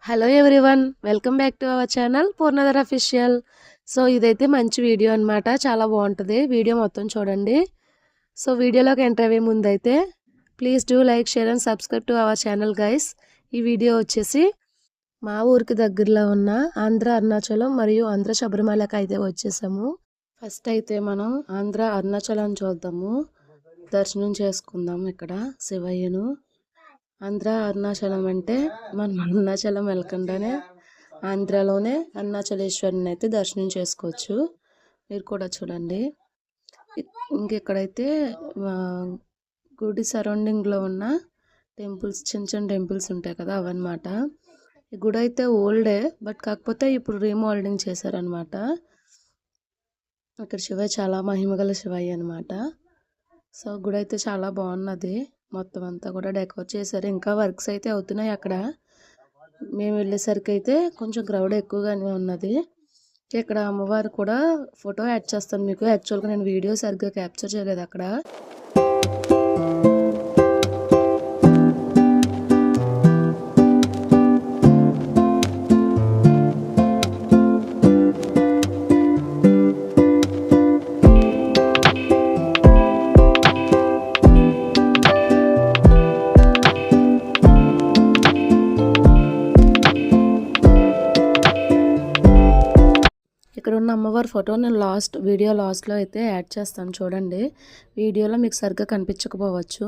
Hello everyone, welcome back to our channel Purnadhar official. So ఇదైతే మంచి video అనమాట, చాలా బాగుంటుంది. వీడియో మొత్తం చూడండి. సో వీడియోలోకి ఎంటర్ అయ్యే ముందు అయితే please do like, share and subscribe to our channel guys. ఈ వీడియో వచ్చేసి మా ఊరికి దగ్గరలో ఉన్న ఆంధ్ర అరుణాచలం మరియు ఆంధ్ర శబరిమలకి అయితే వచ్చేసాము. ఫస్ట్ అయితే మనం ఆంధ్ర అరుణాచలం చూద్దాము, దర్శనం చేసుకుందాం ఇక్కడ శివయ్యను. ఆంధ్ర అరుణాచలం అంటే మనం అరుణాచలం వెళ్ళకుండానే ఆంధ్రాలోనే అరుణాచలేశ్వరిని అయితే దర్శనం చేసుకోవచ్చు. మీరు కూడా చూడండి. ఇంకెక్కడైతే గుడి సరౌండింగ్లో ఉన్న టెంపుల్స్, చిన్న చిన్న టెంపుల్స్ ఉంటాయి కదా, అవన్నమాట. ఈ గుడి అయితే ఓల్డే, బట్ కాకపోతే ఇప్పుడు రీమోల్డింగ్ చేశారనమాట. ఇక్కడ శివయ్య చాలా మహిమగల శివయ్య అనమాట. సో గుడి అయితే చాలా బాగున్నది. మొత్తం అంతా కూడా డెకరేట్ చేశారు. ఇంకా వర్క్స్ అయితే అవుతున్నాయి అక్కడ. మేము వెళ్ళేసరికి అయితే కొంచెం క్రౌడ్ ఎక్కువగానే ఉన్నది. ఇక్కడ అమ్మవారు కూడా ఫోటో యాడ్ చేస్తాను మీకు. యాక్చువల్గా నేను వీడియో సరిగ్గా క్యాప్చర్ చేయలేదు అక్కడ. ఇక్కడ ఉన్న అమ్మవారి ఫోటో నేను వీడియో లాస్ట్లో అయితే యాడ్ చేస్తాను చూడండి. వీడియోలో మీకు సరిగ్గా కనిపించకపోవచ్చు.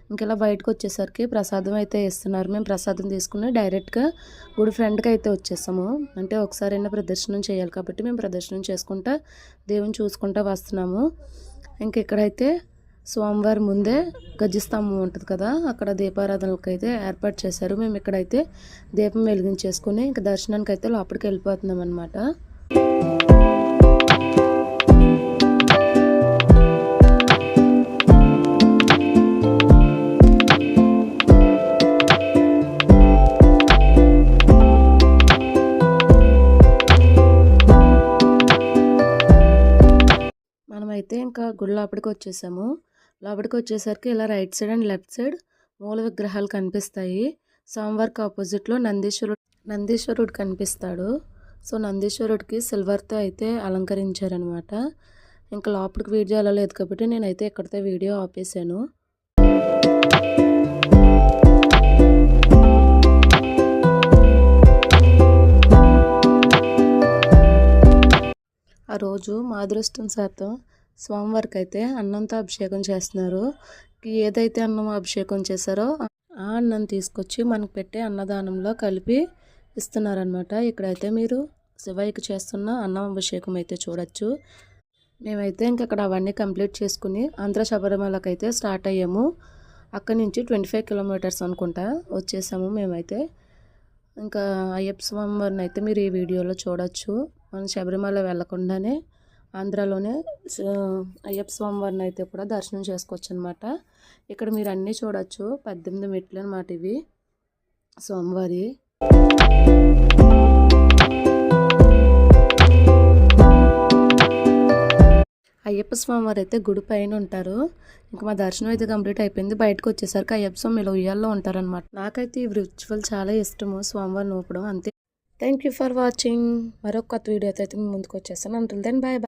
ఇంకెలా బయటకు వచ్చేసరికి ప్రసాదం అయితే ఇస్తున్నారు. మేము ప్రసాదం తీసుకుని డైరెక్ట్గా గుడి ఫ్రంట్కి అయితే వచ్చేసాము. అంటే ఒకసారైనా ప్రదర్శనం చేయాలి కాబట్టి మేము ప్రదర్శనం చేసుకుంటా దేవుని చూసుకుంటా వస్తున్నాము. ఇక్కడైతే స్వామివారి ముందే గజస్తంభం ఉంటుంది కదా, అక్కడ దీపారాధనలకు అయితే ఏర్పాటు చేశారు. మేము ఇక్కడైతే దీపం వెలిగించేసుకుని ఇంకా దర్శనానికి అయితే లోపలికి వెళ్ళిపోతున్నాం అనమాట. మనమైతే ఇంకా గుడి లోపలికి వచ్చేసాము. లోపలికి వచ్చేసరికి ఇలా right side and left side మూల విగ్రహాలు కనిపిస్తాయి. స్వామివారికి ఆపోజిట్లో నందీశ్వరుడు కనిపిస్తాడు. సో నందీశ్వరుడికి సిల్వర్తో అయితే అలంకరించారనమాట. ఇంకా లోపలికి వీడియో వెళ్ళలేదు కాబట్టి నేనైతే ఇక్కడితో వీడియో ఆపేసాను. ఆ రోజు మా అదృష్టం శాతం స్వామివారికి అయితే అన్నంతో అభిషేకం చేస్తున్నారు. ఏదైతే అన్నం అభిషేకం చేశారో ఆ అన్నం తీసుకొచ్చి మనకు పెట్టే అన్నదానంలో కలిపి ఇస్తున్నారనమాట. ఇక్కడైతే మీరు శివయ్యకి చేస్తున్న అన్నం అభిషేకం అయితే చూడొచ్చు. మేమైతే అక్కడ అవన్నీ కంప్లీట్ చేసుకుని ఆంధ్ర శబరిమలకి అయితే స్టార్ట్ అయ్యాము. అక్కడి నుంచి 25 కిలోమీటర్స్ అనుకుంటా వచ్చేసాము మేమైతే. ఇంకా అయ్యప్ప స్వామి వారిని అయితే మీరు ఈ వీడియోలో చూడొచ్చు. మనం శబరిమల వెళ్ళకుండానే ఆంధ్రాలోనే అయ్యప్ప స్వామి వారిని అయితే కూడా దర్శనం చేసుకోవచ్చు అనమాట. ఇక్కడ మీరు అన్నీ చూడొచ్చు. 18 మెట్లు అనమాట ఇవి స్వామివారి. అయ్యప్ప స్వామి వారు అయితే గుడి పైన ఉంటారు. ఇంకా మా దర్శనం అయితే కంప్లీట్ అయిపోయింది. బయటకు వచ్చేసరికి అయ్యప్ప స్వామి ఇలా ఉయ్యాల్లో ఉంటారనమాట. నాకైతే ఈ రిచువల్ చాలా ఇష్టము, స్వామివారిని ఊపడం. అంతే. Thank you for watching. మరొక కొత్త వీడియోతో అయితే ముందుకు వచ్చేస్తాను. Until then bye bye.